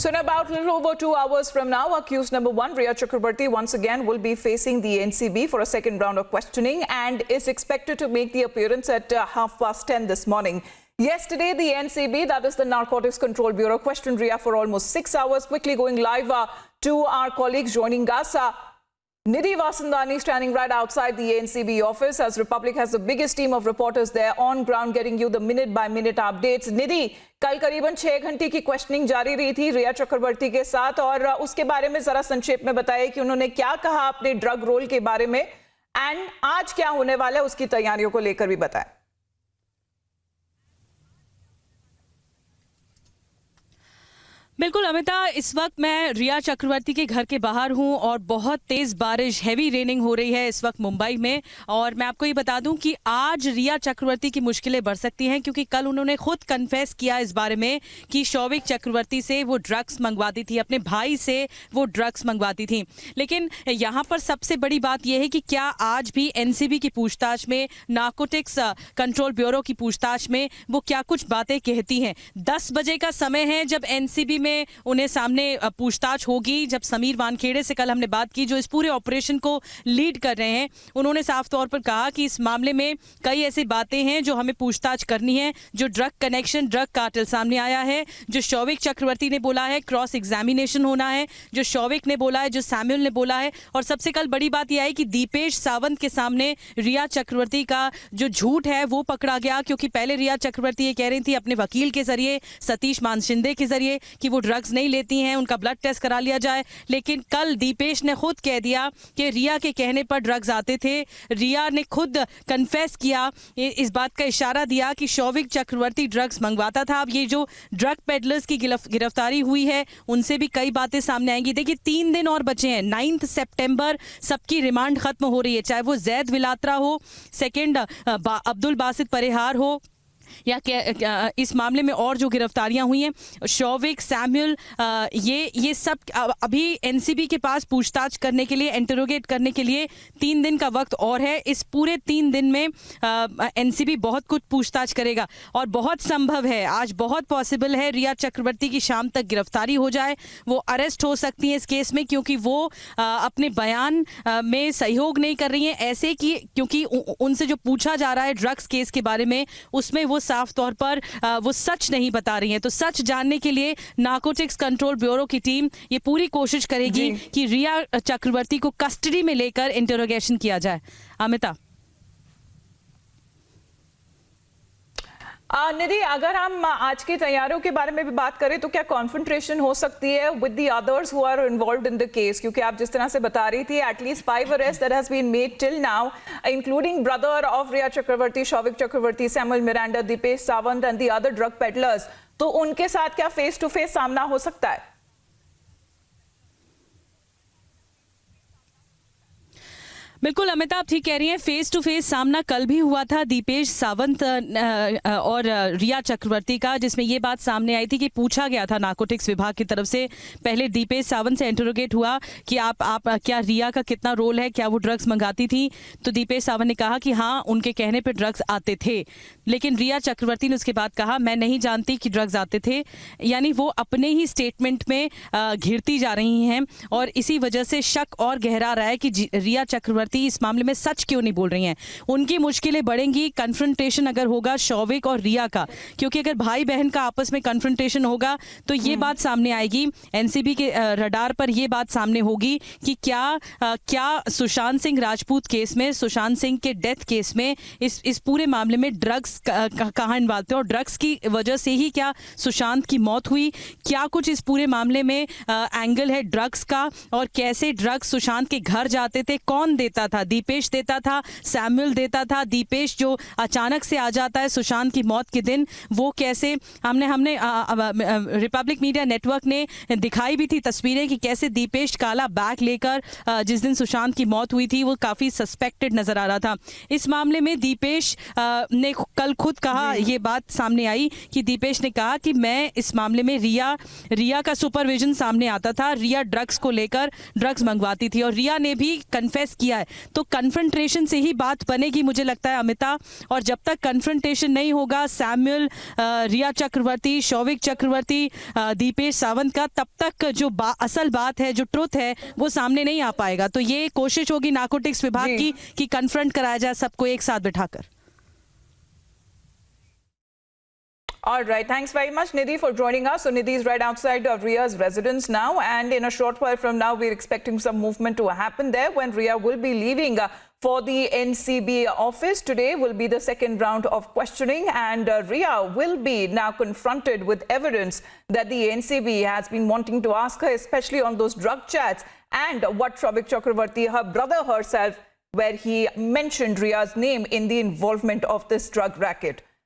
So in about a little over 2 hours from now, accused number 1, Rhea Chakrabarti, once again will be facing the NCB for a second round of questioning and is expected to make the appearance at 10:30 this morning. Yesterday, the NCB, that is the Narcotics Control Bureau, questioned Rhea for almost 6 hours. Quickly going live to our colleagues joining us. Nidhi Vasandani standing right outside the NCB office as Republic has the biggest team of reporters there on ground getting you the minute-by-minute updates. Nidhi, कल करीबन 6 घंटे की questioning जारी रही थी रिया चक्रवर्ती के साथ और उसके बारे में जरा संक्षेप में बताइए कि उन्होंने क्या कहा अपने ड्रग रोल के बारे में एंड आज क्या होने वाला है उसकी तैयारियों को लेकर भी बताएं। बिल्कुल अमिता, इस वक्त मैं रिया चक्रवर्ती के घर के बाहर हूं और बहुत तेज बारिश, हैवी रेनिंग हो रही है इस वक्त मुंबई में। और मैं आपको ये बता दूं कि आज रिया चक्रवर्ती की मुश्किलें बढ़ सकती हैं क्योंकि कल उन्होंने खुद कन्फेस किया इस बारे में कि शौविक चक्रवर्ती से वो ड्रग्स मंगवाती थी, अपने भाई से वो ड्रग्स मंगवाती थी। लेकिन यहाँ पर सबसे बड़ी बात यह है कि क्या आज भी एनसीबी की पूछताछ में, नार्कोटिक्स कंट्रोल ब्यूरो की पूछताछ में वो क्या कुछ बातें कहती हैं। 10 बजे का समय है जब एनसीबी में उन्हें सामने पूछताछ होगी। जब समीर वानखेड़े से कल हमने बात की जो इस पूरे ऑपरेशन को लीड कर रहे हैं, उन्होंने साफ तौर पर कहा कि इस मामले में कई ऐसी बातें हैं जो हमें पूछताछ करनी है। जो ड्रग कनेक्शन, ड्रग कार्टेल सामने आया है, जो शौविक चक्रवर्ती ने बोला है, क्रॉस एग्जामिनेशन होना है, जो शौविक ने बोला है, जो सैमुअल ने बोला है। और सबसे कल बड़ी बात यह है कि दीपेश सावंत के सामने रिया चक्रवर्ती का जो झूठ है वो पकड़ा गया क्योंकि पहले रिया चक्रवर्ती ये कह रही थी अपने वकील के जरिए, सतीश मानशिंदे के जरिए, कि वो ड्रग्स नहीं लेती हैं, उनका ब्लड टेस्ट करा लिया जाए। लेकिन कल दीपेश ने खुद कह दिया कि रिया के कहने पर ड्रग्स आते थे। रिया ने खुद कन्फेस किया, इस बात का इशारा दिया कि शौविक चक्रवर्ती ड्रग्स मंगवाता था। अब ये जो ड्रग पेडलर्स की गिरफ्तारी हुई है उनसे भी कई बातें सामने आएंगी। देखिए 3 दिन और बचे हैं, 9 सितंबर सबकी रिमांड खत्म हो रही है, चाहे वो जैद विलात्रा हो, सेकेंड अब्दुल बासित परेहार हो या इस मामले में और जो गिरफ्तारियां हुई हैं, शौविक, सैमुअल, ये सब अभी एनसीबी के पास पूछताछ करने के लिए, इंटरोगेट करने के लिए 3 दिन का वक्त और है। इस पूरे 3 दिन में एनसीबी बहुत कुछ पूछताछ करेगा और बहुत संभव है, आज बहुत पॉसिबल है रिया चक्रवर्ती की शाम तक गिरफ्तारी हो जाए। वो अरेस्ट हो सकती है इस केस में क्योंकि वो अपने बयान में सहयोग नहीं कर रही हैं ऐसे कि क्योंकि उनसे जो पूछा जा रहा है ड्रग्स केस के बारे में उसमें वो साफ तौर पर वो सच नहीं बता रही हैं। तो सच जानने के लिए नार्कोटिक्स कंट्रोल ब्यूरो की टीम ये पूरी कोशिश करेगी कि रिया चक्रवर्ती को कस्टडी में लेकर इंटरोगेशन किया जाए। अमिता, निधि, अगर हम आज की तैयारियों के बारे में भी बात करें तो क्या कॉन्फ्रंटेशन हो सकती है with the others who are involved in the case, क्योंकि आप जिस तरह से बता रही थी at least 5 arrest that has been made till now including brother of Rhea Chakraborty, Showik Chakraborty, Samuel Miranda, Dipesh Sawant and the other drug peddlers, तो उनके साथ क्या फेस टू फेस सामना हो सकता है? बिल्कुल अमिता, आप ठीक कह रही हैं। फेस टू फेस सामना कल भी हुआ था दीपेश सावंत और रिया चक्रवर्ती का, जिसमें ये बात सामने आई थी कि पूछा गया था नार्कोटिक्स विभाग की तरफ से, पहले दीपेश सावंत से इंटरोगेट हुआ कि आप क्या रिया का कितना रोल है, क्या वो ड्रग्स मंगाती थी। तो दीपेश सावंत ने कहा कि हाँ, उनके कहने पर ड्रग्स आते थे। लेकिन रिया चक्रवर्ती ने उसके बाद कहा मैं नहीं जानती कि ड्रग्स आते थे। यानी वो अपने ही स्टेटमेंट में घिरती जा रही हैं और इसी वजह से शक और गहरा रहा है कि रिया चक्रवर्ती इस मामले में सच क्यों नहीं बोल रही हैं। उनकी मुश्किलें बढ़ेंगी कन्फ्रंटेशन अगर होगा शौविक और रिया का, क्योंकि अगर भाई बहन का आपस में कन्फ्रंटेशन होगा तो ये बात सामने आएगी, एनसीबी के रडार पर ये बात सामने होगी कि क्या सुशांत सिंह राजपूत केस में, सुशांत सिंह के डेथ केस में इस पूरे मामले में ड्रग्स कहाँ इन्वॉल्व थे और ड्रग्स की वजह से ही क्या सुशांत की मौत हुई, क्या कुछ इस पूरे मामले में एंगल है ड्रग्स का और कैसे ड्रग्स सुशांत के घर जाते थे, कौन देता था, दीपेश देता था, सैमुअल देता था। दीपेश जो अचानक से आ जाता है सुशांत की मौत के दिन, वो कैसे हमने रिपब्लिक मीडिया नेटवर्क ने दिखाई भी थी तस्वीरें कि कैसे दीपेश काला बैग लेकर जिस दिन सुशांत की मौत हुई थी वो काफी सस्पेक्टेड नजर आ रहा था। इस मामले में दीपेश ने कल खुद कहा, ये बात सामने आई कि दीपेश ने कहा कि मैं इस मामले में रिया का सुपरविजन सामने आता था, रिया ड्रग्स को लेकर ड्रग्स मंगवाती थी और रिया ने भी कन्फेस किया है तो कन्फ्रंटेशन से ही बात बनेगी मुझे लगता है अमिता। और जब तक कन्फ्रंटेशन नहीं होगा सैमुअल, रिया चक्रवर्ती, शौविक चक्रवर्ती, दीपेश सावंत का, तब तक जो असल बात है, जो ट्रुथ है, वो सामने नहीं आ पाएगा। तो ये कोशिश होगी नारकोटिक्स विभाग की कि कन्फ्रंट कराया जाए सबको एक साथ बिठाकर। All right, thanks very much, Nidhi, for joining us. So Nidhi is right outside of Ria's residence now, and in a short while from now, we're expecting some movement to happen there when Ria will be leaving for the NCB office. Today will be the second round of questioning, and Ria will be now confronted with evidence that the NCB has been wanting to ask her, especially on those drug chats and what Shravik Chakravarti, her brother herself, where he mentioned Ria's name in the involvement of this drug racket.